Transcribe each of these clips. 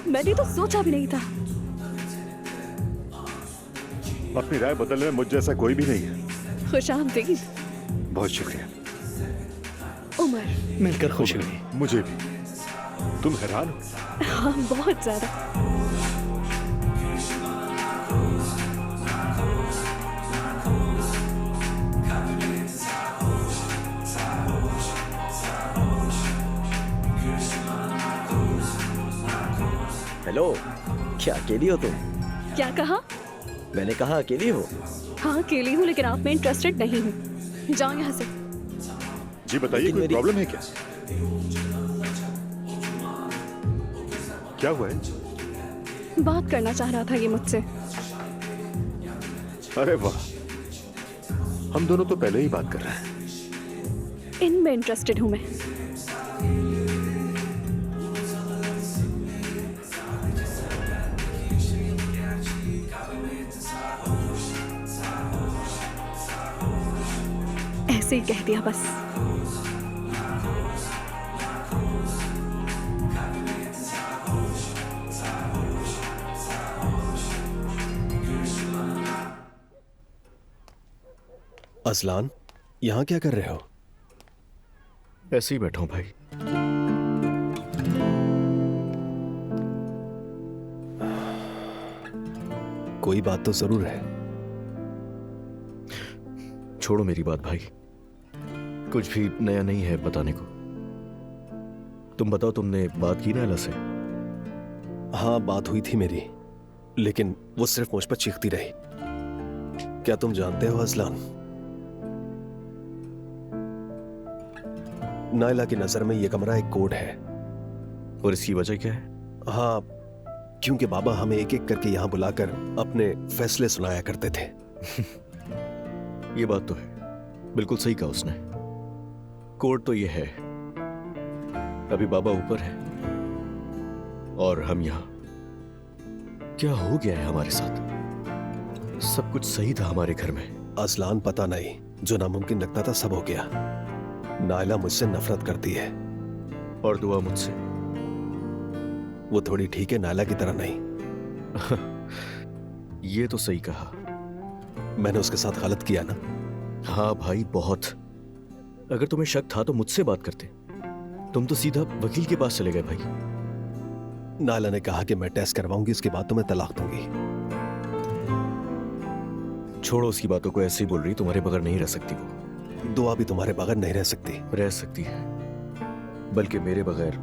मैंने तो सोचा भी नहीं था। अपनी राय बदलने में मुझ जैसा कोई भी नहीं है। खुशामदीद। बहुत शुक्रिया। उमर, मिलकर खुशी हुई। मुझे भी। तुम हैरान हो? हाँ बहुत ज्यादा। हेलो, क्या अकेली हो तुम? क्या कहा? मैंने कहा अकेली हो। हाँ अकेली हूँ, लेकिन आप में इंटरेस्टेड नहीं हूँ। जाओ यहाँ से। जी बताइए, कोई प्रॉब्लम है क्या? क्या हुआ है? बात करना चाह रहा था ये मुझसे। अरे वाह, हम दोनों तो पहले ही बात कर रहे हैं। इनमें इंटरेस्टेड हूँ मैं। ऐसे ही कह दिया बस। अजलान, यहाँ क्या कर रहे हो? ऐसे ही बैठा हूं भाई। कोई बात तो जरूर है। छोड़ो मेरी बात भाई, कुछ भी नया नहीं है बताने को। तुम बताओ, तुमने बात की नायला से? हाँ बात हुई थी मेरी, लेकिन वो सिर्फ मुझ पर चीखती रही। क्या तुम जानते हो अजलान, नायला की नजर में ये कमरा एक कोड है। और इसकी वजह क्या है? हाँ, क्योंकि बाबा हमें एक एक करके यहाँ बुलाकर अपने फैसले सुनाया करते थे। ये बात तो है, बिल्कुल सही कहा उसने। कोड तो ये है, अभी बाबा ऊपर है और हम यहाँ। क्या हो गया है हमारे साथ? सब कुछ सही था हमारे घर में। अजलान पता नहीं, जो नामुमकिन लगता था सब हो गया। नायला मुझसे नफरत करती है। और दुआ मुझसे। वो थोड़ी ठीक है, नायला की तरह नहीं। ये तो सही कहा। मैंने उसके साथ गलत किया ना? हाँ भाई बहुत। अगर तुम्हें शक था तो मुझसे बात करते। तुम तो सीधा वकील के पास चले गए भाई। नायला ने कहा कि मैं टेस्ट करवाऊंगी, उसके बाद तुम्हें तलाक दूंगी। छोड़ो उसकी बातों को, ऐसे ही बोल रही, तुम्हारे बगैर नहीं रह सकती वो। दुआ भी तुम्हारे बगैर नहीं रह सकती। रह सकती है, बल्कि मेरे बगैर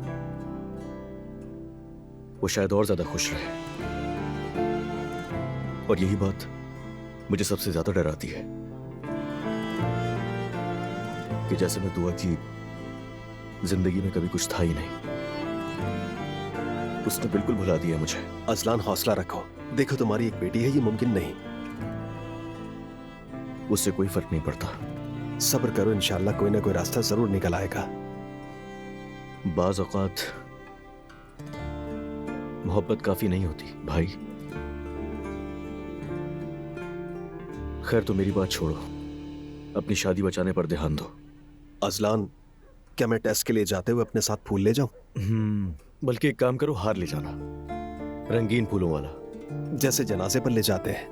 वो शायद और ज्यादा खुश रहे। और यही बात मुझे सबसे ज्यादा डराती है कि जैसे मैं दुआ की जिंदगी में कभी कुछ था ही नहीं, उसने बिल्कुल भुला दिया मुझे। अजलान हौसला रखो, देखो तुम्हारी एक बेटी है, ये मुमकिन नहीं। उससे कोई फर्क नहीं पड़ता। सब्र करो, इंशाल्लाह कोई ना कोई रास्ता जरूर निकल आएगा। बाज औकात मोहब्बत काफी नहीं होती भाई। खैर तो मेरी बात छोड़ो, अपनी शादी बचाने पर ध्यान दो। अजलान, क्या मैं टेस्ट के लिए जाते हुए अपने साथ फूल ले जाऊं? बल्कि एक काम करो, हार ले जाना, रंगीन फूलों वाला, जैसे जनाजे पर ले जाते हैं।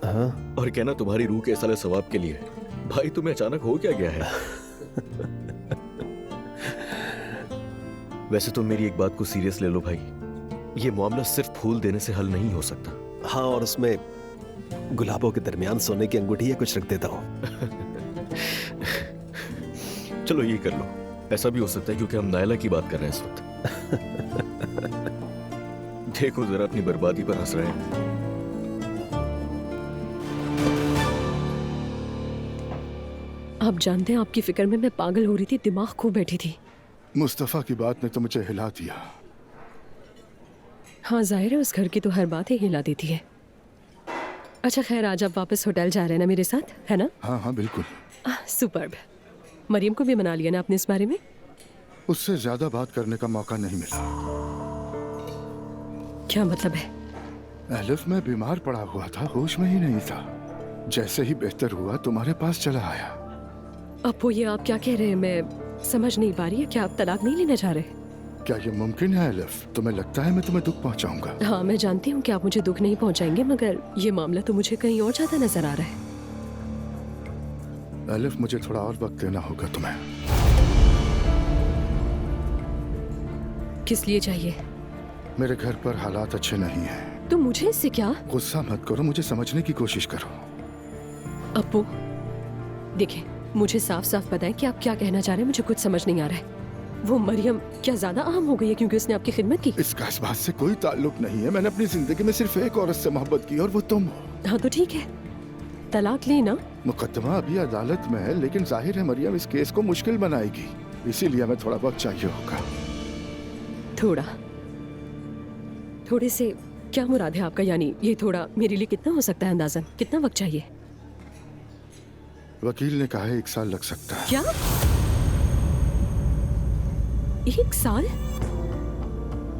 हाँ? और कहना तुम्हारी रूह के साले सवाब के लिए। भाई तुम्हें अचानक हो क्या गया है? वैसे तुम मेरी एक बात को सीरियस ले लो भाई, ये मामला सिर्फ फूल देने से हल नहीं हो सकता। हाँ, और उसमें गुलाबों के दरमियान सोने की अंगूठी या कुछ रख देता हूँ। चलो ये कर लो, ऐसा भी हो सकता है क्योंकि हम नायला की बात कर रहे हैं इस वक्त। देखो जरा अपनी बर्बादी पर हंस रहे हैं। आप जानते हैं, आपकी फिक्र में मैं पागल हो रही थी, दिमाग खो बैठी थी। मुस्तफा की बात ने तो मुझे हिला दिया। हाँ जाहिर है, उस घर की तो हर बात ही हिला देती है। अच्छा खैर, आज आप वापस होटल जा रहे हैं ना मेरे साथ, है ना? हाँ हाँ बिल्कुल। सुपर्ब। मरियम को भी मना लिया ना आपने इस बारे में? उससे ज्यादा बात करने का मौका नहीं मिला। क्या मतलब है? एलिफ में बीमार पड़ा हुआ था, होश में ही नहीं था। जैसे ही बेहतर हुआ तुम्हारे पास चला आया। अब वो ये आप क्या कह रहे हैं? मैं समझ नहीं पा रही है। क्या आप तलाक नहीं लेना चाह रहे? क्या ये मुमकिन है एलिफ? तुम्हें लगता है मैं तुम्हें दुख पहुंचाऊंगा? हाँ, मैं जानती हूँ कि आप मुझे दुख नहीं पहुंचाएंगे, मगर ये मामला तो मुझे कहीं और ज्यादा नजर आ रहा है। एलिफ, मुझे थोड़ा और वक्त देना होगा तुम्हें। किस लिए चाहिए? मेरे घर पर हालात अच्छे नहीं हैं। तो मुझे इससे क्या? गुस्सा मत करो, मुझे समझने की कोशिश करो। अप्पू, देखिए, मुझे साफ साफ बताएं कि आप क्या कहना चाह रहे हैं। मुझे कुछ समझ नहीं आ रहा है। वो मरियम क्या ज्यादा अहम हो गई है क्योंकि उसने आपकी खिदमत की? इसका इस बात से कोई ताल्लुक नहीं है। मैंने अपनी जिंदगी में सिर्फ एक औरत से मोहब्बत की और वो तुम हो। हाँ तो ठीक है, तलाक लेना। मुकदमा अभी अदालत में है, लेकिन जाहिर है मरियम इस केस को मुश्किल बनाएगी। इसीलिए हमें थोड़ा वक्त चाहिए होगा। थोड़े से क्या मुराद है आपका? यानी ये थोड़ा मेरे लिए कितना हो सकता है अंदाजन? कितना वक्त चाहिए? वकील ने कहा है 1 साल लग सकता है। क्या? 1 साल?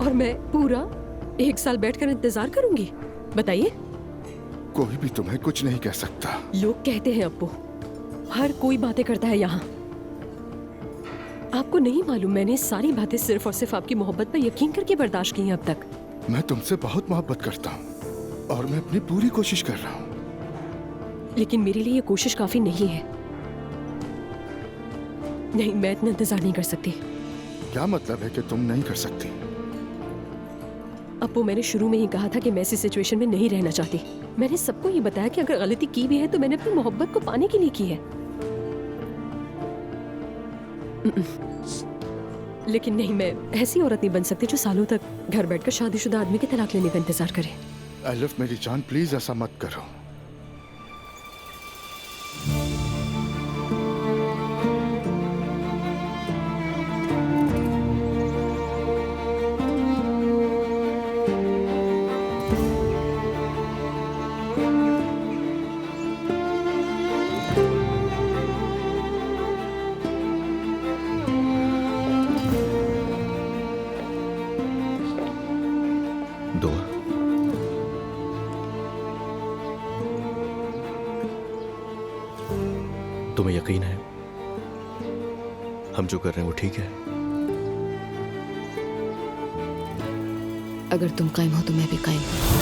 और मैं पूरा 1 साल बैठकर इंतजार करूंगी? बताइए। कोई भी तुम्हें कुछ नहीं कह सकता। लोग कहते हैं अप्पू, हर कोई बातें करता है यहाँ। आपको नहीं मालूम मैंने सारी बातें सिर्फ और सिर्फ आपकी मोहब्बत पर यकीन करके बर्दाश्त की हैं अब तक। मैं तुमसे बहुत मोहब्बत करता हूँ और मैं अपनी पूरी कोशिश कर रहा हूँ। लेकिन मेरे लिए ये कोशिश काफी नहीं है। नहीं, मैं इतना इंतजार नहीं कर सकती। क्या मतलब है कि तुम नहीं कर सकती? अप्पू, मैंने शुरू में ही कहा था कि मैं ऐसी सिचुएशन में नहीं रहना चाहती। मैंने सबको ये बताया कि अगर गलती की भी है तो मैंने अपनी मोहब्बत को पाने के लिए की है। लेकिन नहीं, मैं ऐसी औरत नहीं बन सकती जो सालों तक घर बैठकर शादीशुदा आदमी के तलाक लेने का इंतजार करे। एलिफ मेरी जान, प्लीज ऐसा मत करो। दुआ। तुम्हें यकीन है हम जो कर रहे हैं वो ठीक है? अगर तुम कायम हो तो मैं भी कायम हूं।